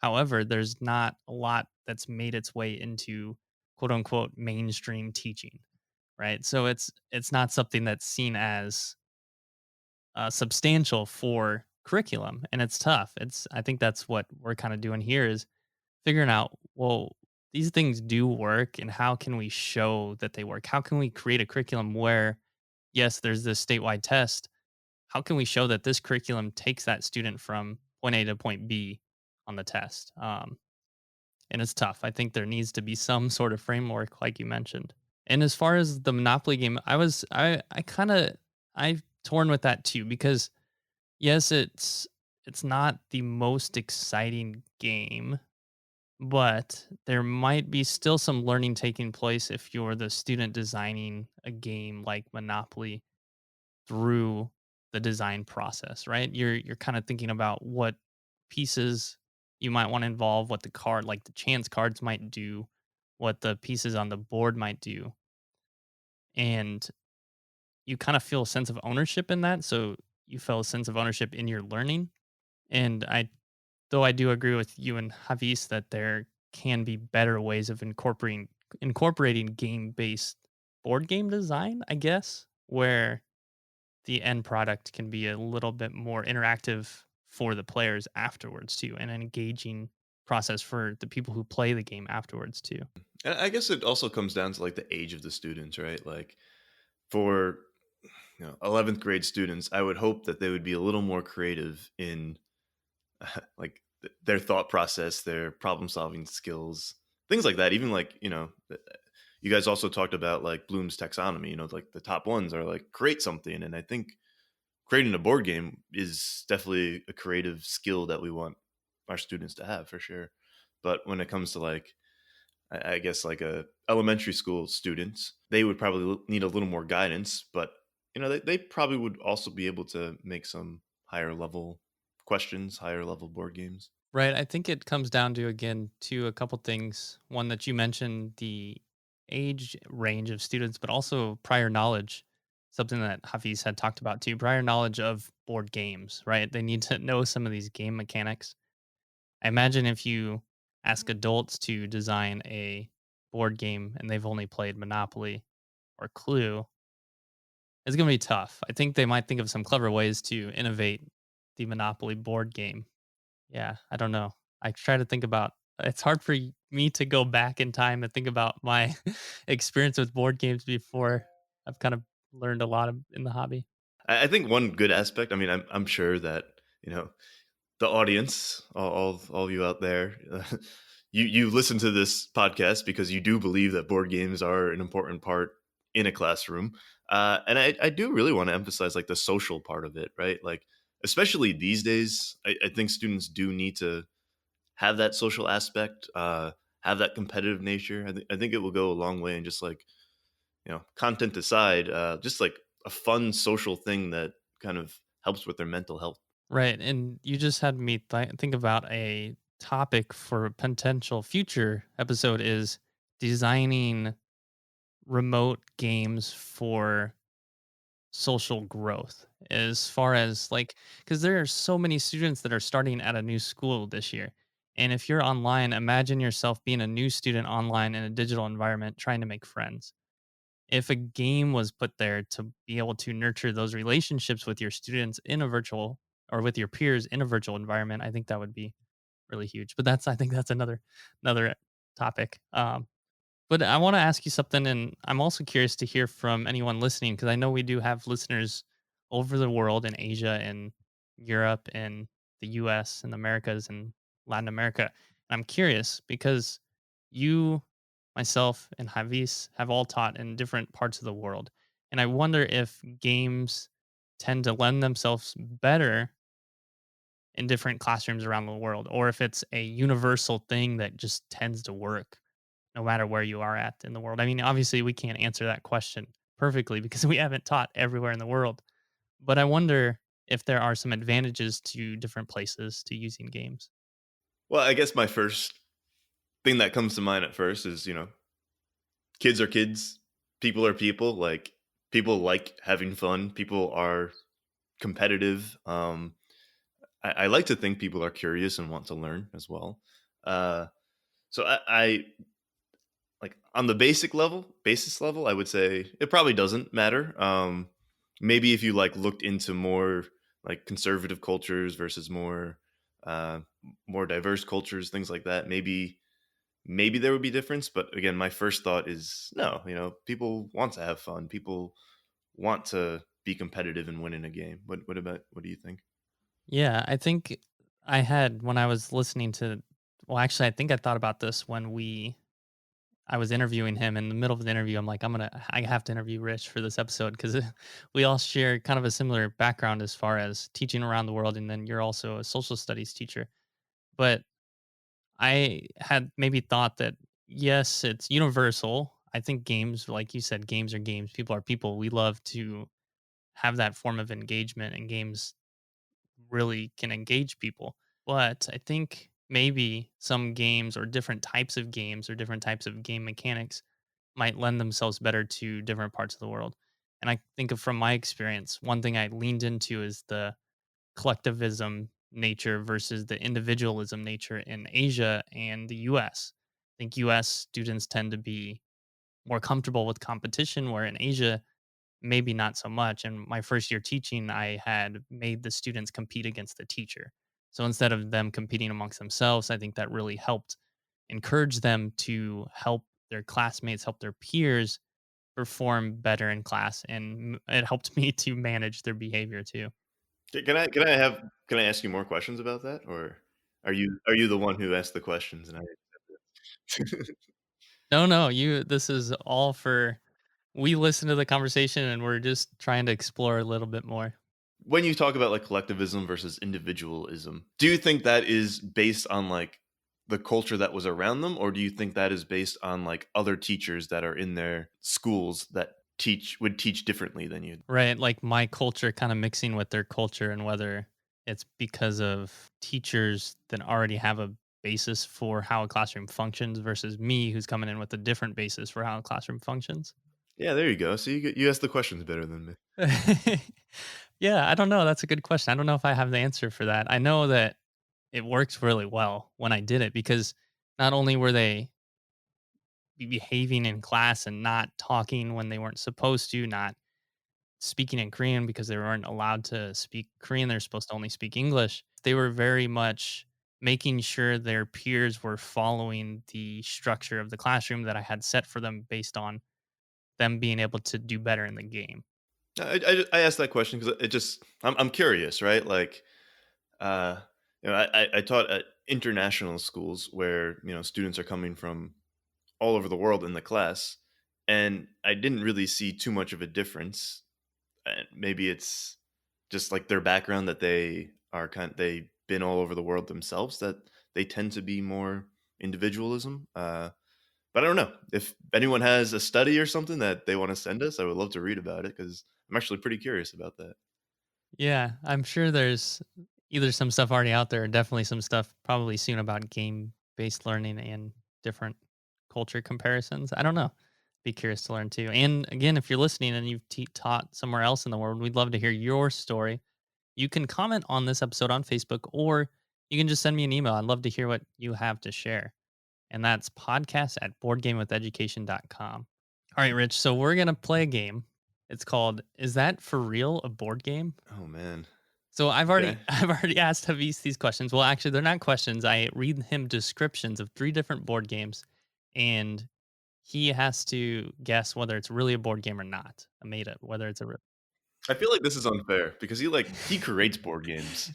However, there's not a lot that's made its way into quote unquote mainstream teaching, right? So it's not something that's seen as substantial for curriculum, and it's tough. It's I think that's what we're kind of doing here is figuring out, well, these things do work, and how can we show that they work? How can we create a curriculum where, yes, there's this statewide test. How can we show that this curriculum takes that student from point A to point B on the test? And it's tough. I think there needs to be some sort of framework, like you mentioned. And as far as the Monopoly game, I kind of I've torn with that too, because yes, it's not the most exciting game, but there might be still some learning taking place if you're the student designing a game like Monopoly through the design process, right? You're kind of thinking about what pieces you might want to involve, what the card, like the chance cards might do, what the pieces on the board might do. And you kind of feel a sense of ownership in that. So you feel a sense of ownership in your learning. And though I do agree with you and Hafiz that there can be better ways of incorporating game based board game design, I guess, where the end product can be a little bit more interactive for the players afterwards too, and an engaging process for the people who play the game afterwards too. And I guess it also comes down to like the age of the students, right? Like for 11th grade students, I would hope that they would be a little more creative in like their thought process, their problem solving skills, things like that. Even like, you guys also talked about like Bloom's taxonomy, like the top ones are like create something. And I think creating a board game is definitely a creative skill that we want our students to have for sure. But when it comes to like, I guess like a elementary school students, they would probably need a little more guidance, but they probably would also be able to make some higher level questions, higher level board games. Right. I think it comes down to, again, to a couple things. One that you mentioned, the age range of students, but also prior knowledge, something that Hafiz had talked about too, prior knowledge of board games, right? They need to know some of these game mechanics. I imagine if you ask adults to design a board game and they've only played Monopoly or Clue, it's going to be tough. I think they might think of some clever ways to innovate the Monopoly board game. Yeah, I don't know. I try to think about it's hard for me to go back in time and think about my experience with board games before I've kind of learned a lot in the hobby. I think one good aspect. I mean, I'm sure that you know the audience, all of you out there, you listen to this podcast because you do believe that board games are an important part in a classroom, and I do really want to emphasize like the social part of it, right? Like especially these days, I think students do need to have that social aspect, have that competitive nature. I think it will go a long way, and just like content aside, just like a fun social thing that kind of helps with their mental health. Right. And you just had me think about a topic for a potential future episode is designing remote games for social growth as far as like because there are so many students that are starting at a new school this year, and if you're online, imagine yourself being a new student online in a digital environment trying to make friends. If a game was put there to be able to nurture those relationships with your students in a virtual or with your peers in a virtual environment, I think that would be really huge. But that's I think that's another topic. But I want to ask you something, and I'm also curious to hear from anyone listening because I know we do have listeners over the world in Asia and Europe and the US and the Americas and Latin America. I'm curious because you, myself, and Havis have all taught in different parts of the world. And I wonder if games tend to lend themselves better in different classrooms around the world, or if it's a universal thing that just tends to work no matter where you are at in the world. I mean, obviously, we can't answer that question perfectly because we haven't taught everywhere in the world. But I wonder if there are some advantages to different places to using games. Well, I guess my first thing that comes to mind at first is, kids are kids, people are people. Like, people like having fun, people are competitive. I like to think people are curious and want to learn as well. Uh, so I like on the basis level, I would say it probably doesn't matter. Maybe if you like looked into more like conservative cultures versus uh, more diverse cultures, things like that, maybe there would be difference. But again, my first thought is no. People want to have fun. People want to be competitive and win in a game. What do you think? Yeah, I think I had when I was listening to, well, actually, I think I thought about this when I was interviewing him in the middle of the interview. I'm like, I have to interview Rich for this episode because we all share kind of a similar background as far as teaching around the world. And then you're also a social studies teacher. But I had maybe thought that, yes, it's universal. I think games, like you said, games are games. People are people. We love to have that form of engagement, and games really can engage people. But I think maybe some games or different types of games or different types of game mechanics might lend themselves better to different parts of the world. And I think of from my experience, one thing I leaned into is the collectivism nature versus the individualism nature in Asia and the US. I think US students tend to be more comfortable with competition, where in Asia, maybe not so much. And my first year teaching, I had made the students compete against the teacher. So instead of them competing amongst themselves, I think that really helped encourage them to help their classmates, help their peers perform better in class. And it helped me to manage their behavior too. Can I ask you more questions about that, or are you the one who asked the questions and I? No, no, this is all for we listen to the conversation and we're just trying to explore a little bit more. When you talk about like collectivism versus individualism, do you think that is based on like the culture that was around them, or do you think that is based on like other teachers that are in their schools that teach differently than you? Right, like my culture kind of mixing with their culture, and whether it's because of teachers that already have a basis for how a classroom functions versus me who's coming in with a different basis for how a classroom functions. Yeah, there you go. So you ask the questions better than me. Yeah, I don't know. That's a good question. I don't know if I have the answer for that. I know that it works really well when I did it because not only were they behaving in class and not talking when they weren't supposed to, not speaking in Korean because they weren't allowed to speak Korean, they're supposed to only speak English. They were very much making sure their peers were following the structure of the classroom that I had set for them based on them being able to do better in the game. I asked that question because I'm curious, right? Like, uh, I taught at international schools where students are coming from all over the world in the class, and I didn't really see too much of a difference. And maybe it's just like their background that they've been all over the world themselves, that they tend to be more individualism. But I don't know if anyone has a study or something that they want to send us. I would love to read about it because I'm actually pretty curious about that. Yeah, I'm sure there's either some stuff already out there, or definitely some stuff probably soon about game based learning and different culture comparisons. I don't know. be curious to learn too. And again, if you're listening and you've taught somewhere else in the world, we'd love to hear your story. You can comment on this episode on Facebook, or you can just send me an email. I'd love to hear what you have to share. And that's podcast@boardgamewitheducation.com. All right, Rich. So we're going to play a game. It's called Is That For Real a Board Game? Oh, man. So I've already Okay. asked Hafiz these questions. Well, actually, they're not questions. I read him descriptions of 3 different board games, and he has to guess whether it's really a board game or not. I made it, whether it's a real. I feel like this is unfair because he creates board games.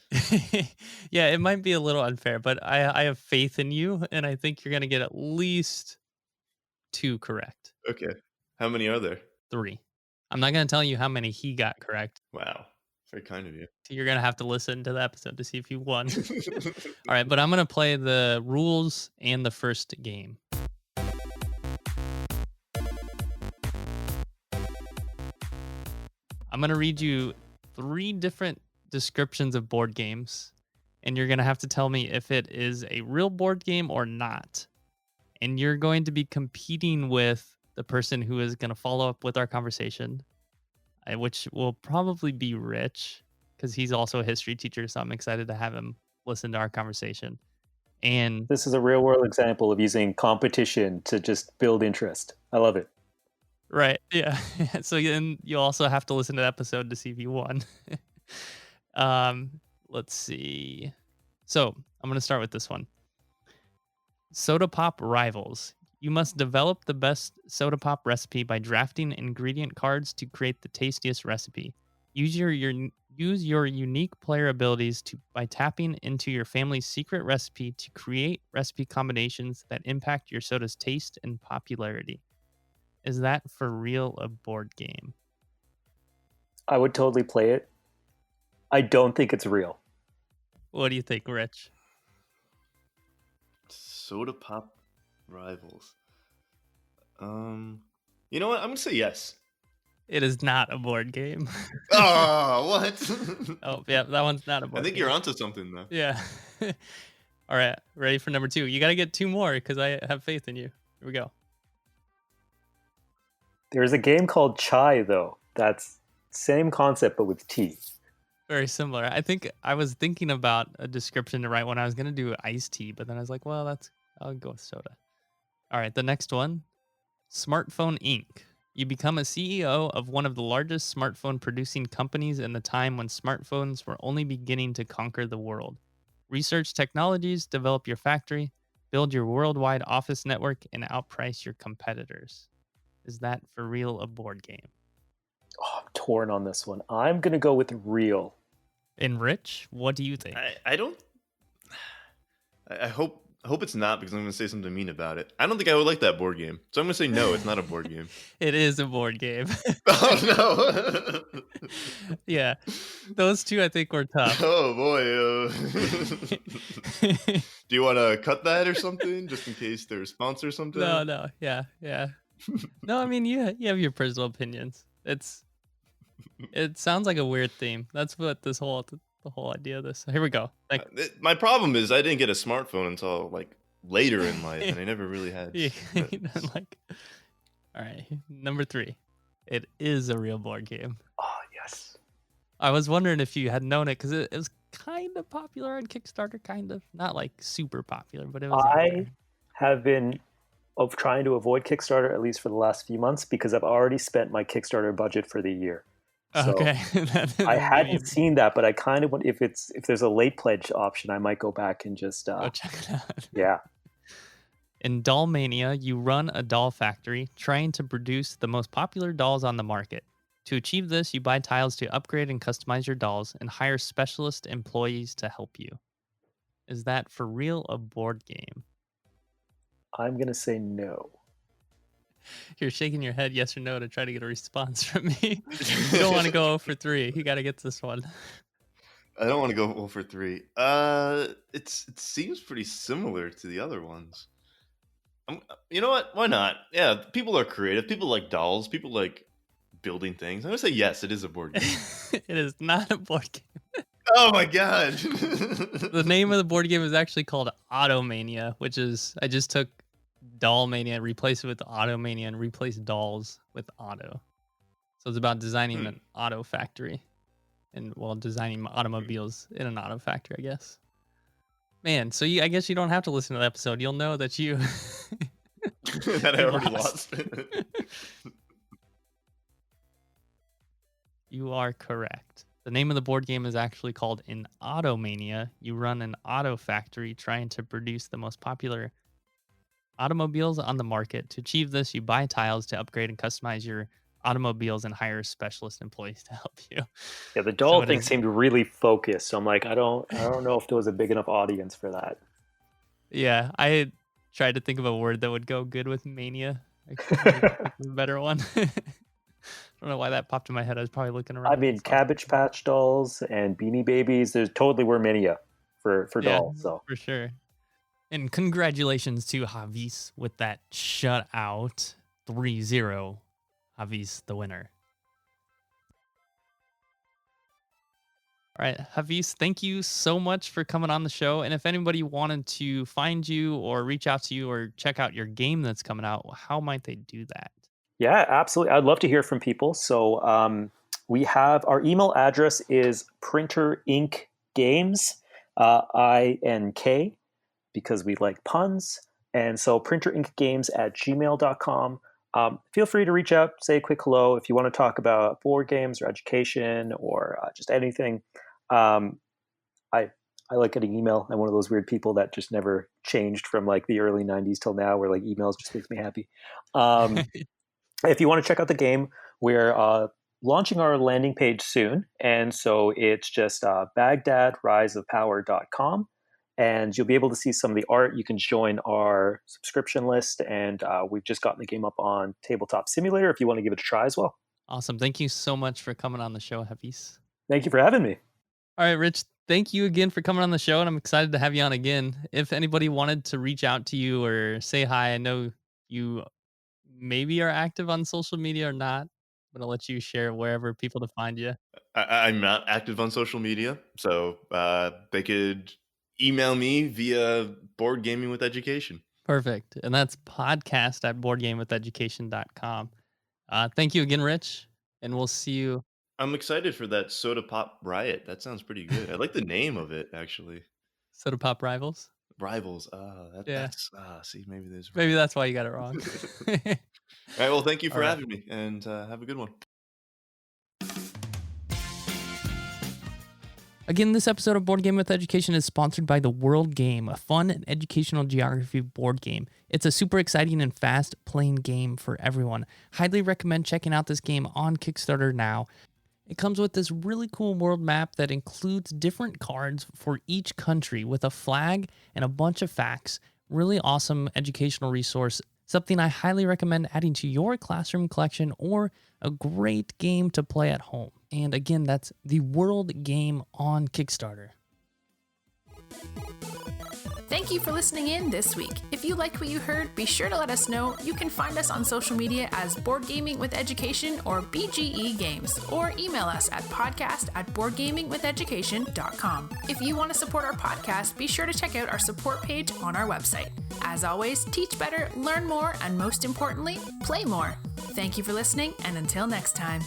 Yeah, it might be a little unfair, but I have faith in you, and I think you're going to get at least 2 correct. Okay. How many are there? 3. I'm not going to tell you how many he got correct. Wow. Very kind of you. You're going to have to listen to the episode to see if you won. All right, but I'm going to play the rules and the first game. I'm going to read you 3 different descriptions of board games, and you're going to have to tell me if it is a real board game or not. And you're going to be competing with the person who is going to follow up with our conversation, which will probably be Rich, because he's also a history teacher, so I'm excited to have him listen to our conversation. And This is a real world example of using competition to just build interest. I love it. right, yeah. So then you also have to listen to the episode to see if you won. Let's see. So I'm going to start with this one. Soda pop rivals. You must develop the best soda pop recipe by drafting ingredient cards to create the tastiest recipe. Use your unique player abilities by tapping into your family's secret recipe to create recipe combinations that impact your soda's taste and popularity. Is that for real a board game? I would totally play it. I don't think it's real. What do you think, Rich? Soda pop rivals. You know what? I'm gonna say yes. It is not a board game. Oh, what? Oh, yeah, that one's not a board I think game. you're onto something though. Yeah. All right, ready for number 2. You got to get 2 more because I have faith in you. Here we go. There's a game called Chai, though. That's same concept, but with tea. Very similar. I think I was thinking about a description to write when I was going to do iced tea, but then I was like, well, I'll go with soda. All right, the next one, Smartphone Inc. You become a CEO of one of the largest smartphone producing companies in the time when smartphones were only beginning to conquer the world. Research technologies, develop your factory, build your worldwide office network, and outprice your competitors. Is that for real a board game? Oh, I'm torn on this one. I'm going to go with real. And Rich, what do you think? I don't. I hope it's not because I'm going to say something mean about it. I don't think I would like that board game, so I'm going to say no. It's not a board game. It is a board game. Oh no! Yeah, those 2 I think were tough. Oh boy! Do you want to cut that or something, just in case there's sponsor or something? No, yeah. No, I mean you have your personal opinions. It sounds like a weird theme. That's what the whole idea of this. Here we go. My problem is I didn't get a smartphone until like later in life, and I never really had. All right, number 3. It is a real board game. Oh, yes. I was wondering if you had known it because it was kind of popular on Kickstarter, kind of. Not like super popular, but it was. I have been trying to avoid Kickstarter at least for the last few months because I've already spent my Kickstarter budget for the year. So Okay. I hadn't seen that, but I kind of want if there's a late pledge option, I might go back and just Go check it out. yeah. In Doll Mania, you run a doll factory trying to produce the most popular dolls on the market. To achieve this, you buy tiles to upgrade and customize your dolls and hire specialist employees to help you. Is that for real a board game? I'm going to say no. You're shaking your head yes or no to try to get a response from me. You don't want to go 0 for 3. You got to get this one. I don't want to go 0 for 3. It seems pretty similar to the other ones. You know what? Why not? Yeah, people are creative. People like dolls. People like building things. I'm gonna say yes. It is a board game. It is not a board game. Oh my god! The name of the board game is actually called Automania, which is I just took Doll Mania, replace it with Auto Mania, and replace dolls with auto. So it's about designing an auto factory and, well, designing automobiles in an auto factory, I guess. Man, so I guess you don't have to listen to the episode. You'll know that you that I already lost. You are correct. The name of the board game is actually called an Automania. You run an auto factory trying to produce the most popular automobiles on the market. To achieve this, you buy tiles to upgrade and customize your automobiles and hire specialist employees to help you. Yeah, the doll thing seemed really focused. So I'm like, I don't know if there was a big enough audience for that. Yeah, I tried to think of a word that would go good with mania. A better one. I don't know why that popped in my head. I was probably looking around. I mean, Cabbage Patch dolls and Beanie Babies. There's totally were mania for dolls. So for sure. And congratulations to Hafiz with that shutout 3-0. Hafiz the winner. All right, Hafiz, thank you so much for coming on the show. And if anybody wanted to find you or reach out to you or check out your game that's coming out, how might they do that? Yeah, absolutely. I'd love to hear from people. So we have our email address is printerinckgames, INK, because we like puns. And so printerinckgames@gmail.com. Feel free to reach out, say a quick hello if you want to talk about board games or education or just anything. I like getting email. I'm one of those weird people that just never changed from like the early 90s till now, where like emails just makes me happy. If you want to check out the game, we're launching our landing page soon. And so it's just BaghdadRiseOfPower.com. And you'll be able to see some of the art. You can join our subscription list. And we've just gotten the game up on Tabletop Simulator if you want to give it a try as well. Awesome. Thank you so much for coming on the show, Hafiz. Thank you for having me. All right, Rich, thank you again for coming on the show. And I'm excited to have you on again. If anybody wanted to reach out to you or say hi, I know you maybe are active on social media or not, but I'll let you share wherever people to find you. I'm not active on social media, so they could email me via Board Gaming with Education. Perfect. And that's podcast@boardgamewitheducation.com. Thank you again, Rich, and we'll see you. I'm excited for that Soda Pop Riot. That sounds pretty good. I like the name of it, actually. Soda Pop Rivals? Rivals. Yeah. See, maybe that's why you got it wrong. All right, well, thank you for having me, and have a good one. Again, this episode of Board Game with Education is sponsored by The World Game, a fun and educational geography board game. It's a super exciting and fast-playing game for everyone. Highly recommend checking out this game on Kickstarter now. It comes with this really cool world map that includes different cards for each country with a flag and a bunch of facts. Really awesome educational resource. Something I highly recommend adding to your classroom collection or a great game to play at home. And again, that's The World Game on Kickstarter. Thank you for listening in this week. If you liked what you heard, be sure to let us know. You can find us on social media as Board Gaming with Education or BGE Games, or email us at podcast@boardgamingwitheducation.com. If you want to support our podcast, be sure to check out our support page on our website. As always, teach better, learn more, and most importantly, play more. Thank you for listening, and until next time.